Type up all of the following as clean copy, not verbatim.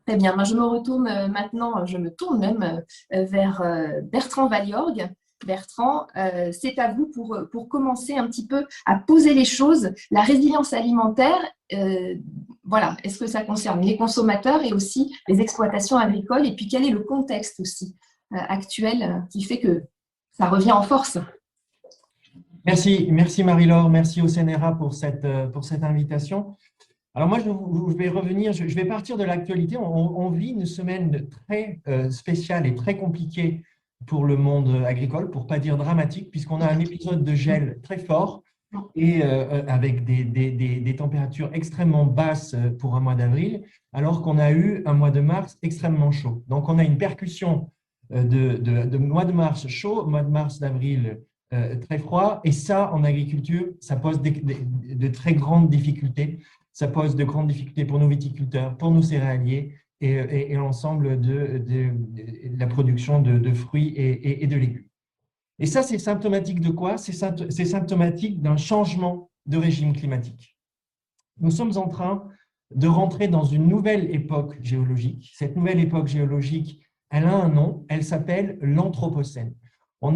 Très bien. Moi, je me retourne maintenant, je me tourne même vers Bertrand Valiorgue. Bertrand, c'est à vous pour commencer un petit peu à poser les choses. La résilience alimentaire, voilà, est-ce que ça concerne les consommateurs et aussi les exploitations agricoles? Et puis, quel est le contexte aussi actuel qui fait que ça revient en force? Merci Marie-Laure, merci au CNRA pour cette invitation. Alors moi, je vais revenir, je vais partir de l'actualité. On vit une semaine très spéciale et très compliquée pour le monde agricole, pour ne pas dire dramatique, puisqu'on a un épisode de gel très fort et avec des températures extrêmement basses pour un mois d'avril, alors qu'on a eu un mois de mars extrêmement chaud. Donc on a une percussion de mois de mars chaud, mois de mars d'avril très froid, et ça, en agriculture, ça pose de très grandes difficultés. Ça pose de grandes difficultés pour nos viticulteurs, pour nos céréaliers et l'ensemble de la production de fruits et de légumes. Et ça, c'est symptomatique de quoi? C'est symptomatique d'un changement de régime climatique. Nous sommes en train de rentrer dans une nouvelle époque géologique. Cette nouvelle époque géologique, elle a un nom, elle s'appelle l'Anthropocène. On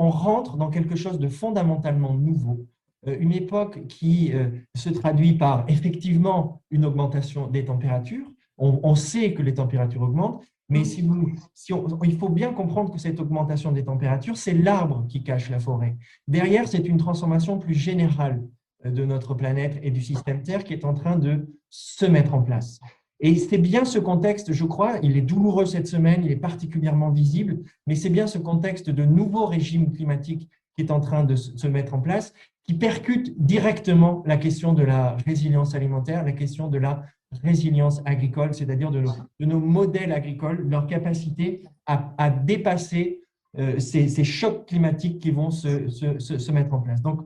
rentre dans quelque chose de fondamentalement nouveau, une époque qui se traduit par effectivement une augmentation des températures. On sait que les températures augmentent, mais il faut bien comprendre que cette augmentation des températures, c'est l'arbre qui cache la forêt. Derrière, c'est une transformation plus générale de notre planète et du système Terre qui est en train de se mettre en place. Et c'est bien ce contexte, je crois, il est douloureux cette semaine, il est particulièrement visible, mais c'est bien ce contexte de nouveau régime climatique qui est en train de se mettre en place, qui percute directement la question de la résilience alimentaire, la question de la résilience agricole, c'est-à-dire de nos modèles agricoles, leur capacité à dépasser ces chocs climatiques qui vont se mettre en place. Donc,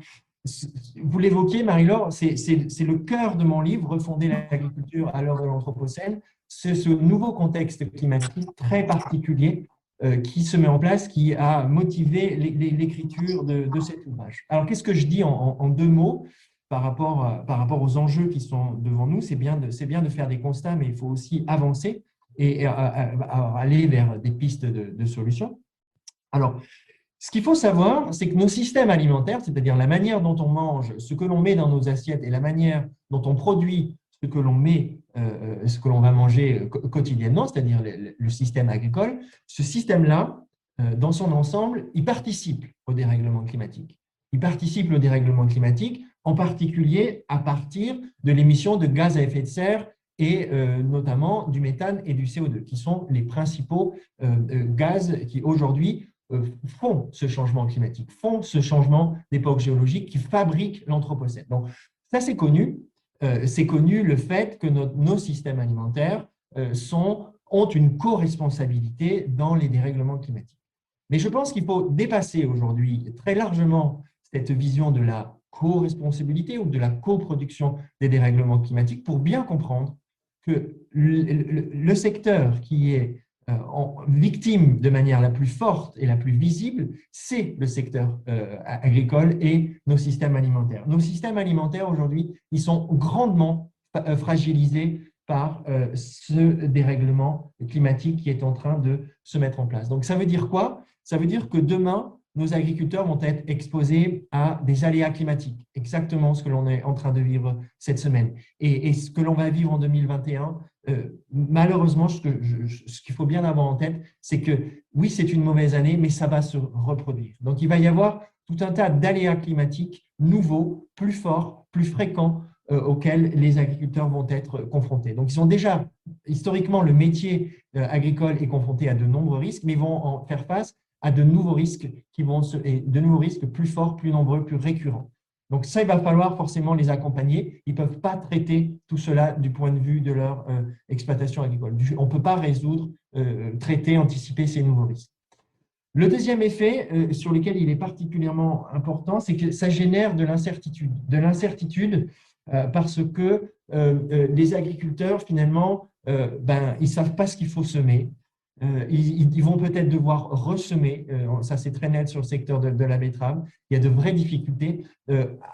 vous l'évoquiez, Marie-Laure, c'est le cœur de mon livre, Refonder l'agriculture à l'heure de l'Anthropocène. C'est ce nouveau contexte climatique très particulier qui se met en place, qui a motivé l'écriture de cet ouvrage. Alors, qu'est-ce que je dis en deux mots par rapport aux enjeux qui sont devant nous? C'est bien de faire des constats, mais il faut aussi avancer et aller vers des pistes de solutions. Alors, ce qu'il faut savoir, c'est que nos systèmes alimentaires, c'est-à-dire la manière dont on mange, ce que l'on met dans nos assiettes et la manière dont on produit ce que l'on met, ce que l'on va manger quotidiennement, c'est-à-dire le système agricole, ce système-là, dans son ensemble, il participe au dérèglement climatique. Il participe au dérèglement climatique, en particulier à partir de l'émission de gaz à effet de serre et notamment du méthane et du CO2, qui sont les principaux gaz qui aujourd'hui font ce changement climatique, font ce changement d'époque géologique qui fabrique l'Anthropocène. Donc, ça, c'est connu. C'est connu le fait que nos systèmes alimentaires ont une co-responsabilité dans les dérèglements climatiques. Mais je pense qu'il faut dépasser aujourd'hui très largement cette vision de la co-responsabilité ou de la coproduction des dérèglements climatiques pour bien comprendre que le secteur qui est victime de manière la plus forte et la plus visible, c'est le secteur agricole et nos systèmes alimentaires. Nos systèmes alimentaires aujourd'hui, ils sont grandement fragilisés par ce dérèglement climatique qui est en train de se mettre en place. Donc ça veut dire quoi? Ça veut dire que demain, nos agriculteurs vont être exposés à des aléas climatiques, exactement ce que l'on est en train de vivre cette semaine. Et ce que l'on va vivre en 2021, malheureusement, ce qu'il faut bien avoir en tête, c'est que oui, c'est une mauvaise année, mais ça va se reproduire. Donc, il va y avoir tout un tas d'aléas climatiques nouveaux, plus forts, plus fréquents, auxquels les agriculteurs vont être confrontés. Donc, ils sont déjà, historiquement, le métier agricole est confronté à de nombreux risques, mais ils vont en faire face à de nouveaux risques de nouveaux risques plus forts, plus nombreux, plus récurrents. Donc ça, il va falloir forcément les accompagner. Ils ne peuvent pas traiter tout cela du point de vue de leur exploitation agricole. On ne peut pas résoudre, traiter, anticiper ces nouveaux risques. Le deuxième effet sur lequel il est particulièrement important, c'est que ça génère de l'incertitude. De l'incertitude parce que les agriculteurs, finalement, ils ne savent pas ce qu'il faut semer. Ils vont peut-être devoir ressemer, ça c'est très net sur le secteur de la betterave, il y a de vraies difficultés.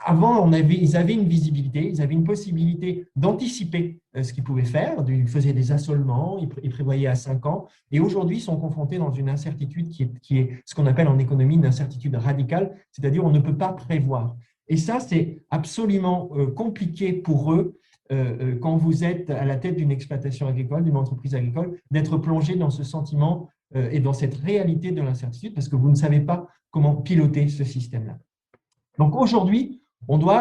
Avant, ils avaient une visibilité, ils avaient une possibilité d'anticiper ce qu'ils pouvaient faire, ils faisaient des assolements, ils prévoyaient à 5 ans, et aujourd'hui ils sont confrontés dans une incertitude qui est ce qu'on appelle en économie une incertitude radicale, c'est-à-dire on ne peut pas prévoir. Et ça, c'est absolument compliqué pour eux quand vous êtes à la tête d'une exploitation agricole, d'une entreprise agricole, d'être plongé dans ce sentiment et dans cette réalité de l'incertitude parce que vous ne savez pas comment piloter ce système-là. Donc aujourd'hui,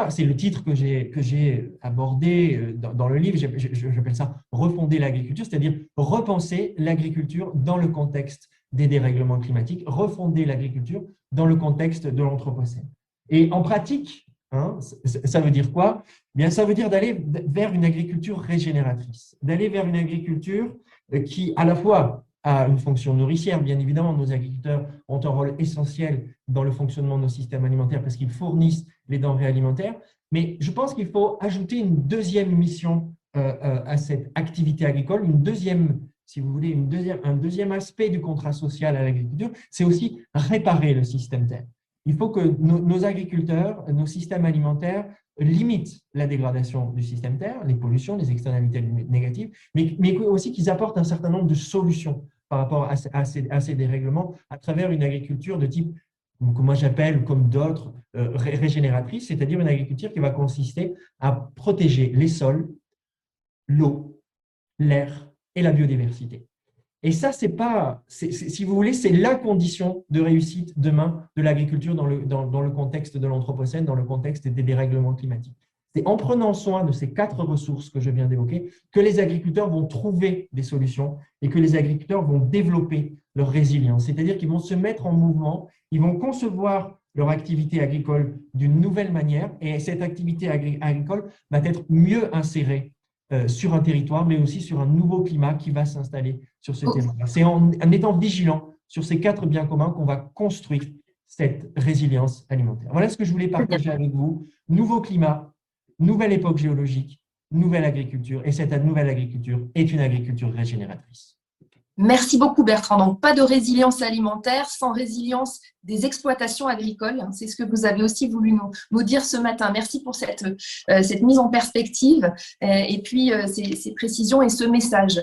c'est le titre que j'ai abordé dans le livre, j'appelle ça « Refonder l'agriculture », c'est-à-dire repenser l'agriculture dans le contexte des dérèglements climatiques, refonder l'agriculture dans le contexte de l'anthropocène. Et en pratique, ça veut dire quoi? Bien, ça veut dire d'aller vers une agriculture régénératrice, d'aller vers une agriculture qui, à la fois, a une fonction nourricière. Bien évidemment, nos agriculteurs ont un rôle essentiel dans le fonctionnement de nos systèmes alimentaires parce qu'ils fournissent les denrées alimentaires. Mais je pense qu'il faut ajouter une deuxième mission à cette activité agricole, une deuxième, si vous voulez, un deuxième aspect du contrat social à l'agriculture, c'est aussi réparer le système terre. Il faut que nos agriculteurs, nos systèmes alimentaires limitent la dégradation du système terre, les pollutions, les externalités négatives, mais aussi qu'ils apportent un certain nombre de solutions par rapport à ces dérèglements à travers une agriculture de type, que moi j'appelle, comme d'autres, régénératrice, c'est-à-dire une agriculture qui va consister à protéger les sols, l'eau, l'air et la biodiversité. Et ça, si vous voulez, c'est la condition de réussite demain de l'agriculture dans le contexte de l'anthropocène, dans le contexte des dérèglements climatiques. C'est en prenant soin de ces 4 ressources que je viens d'évoquer que les agriculteurs vont trouver des solutions et que les agriculteurs vont développer leur résilience. C'est-à-dire qu'ils vont se mettre en mouvement, ils vont concevoir leur activité agricole d'une nouvelle manière et cette activité agricole va être mieux insérée sur un territoire, mais aussi sur un nouveau climat qui va s'installer sur ce territoire. C'est en étant vigilant sur ces 4 biens communs qu'on va construire cette résilience alimentaire. Voilà ce que je voulais partager avec vous. Nouveau climat, nouvelle époque géologique, nouvelle agriculture, et cette nouvelle agriculture est une agriculture régénératrice. Merci beaucoup Bertrand. Donc, pas de résilience alimentaire sans résilience des exploitations agricoles. C'est ce que vous avez aussi voulu nous dire ce matin. Merci pour cette mise en perspective et puis ces précisions et ce message.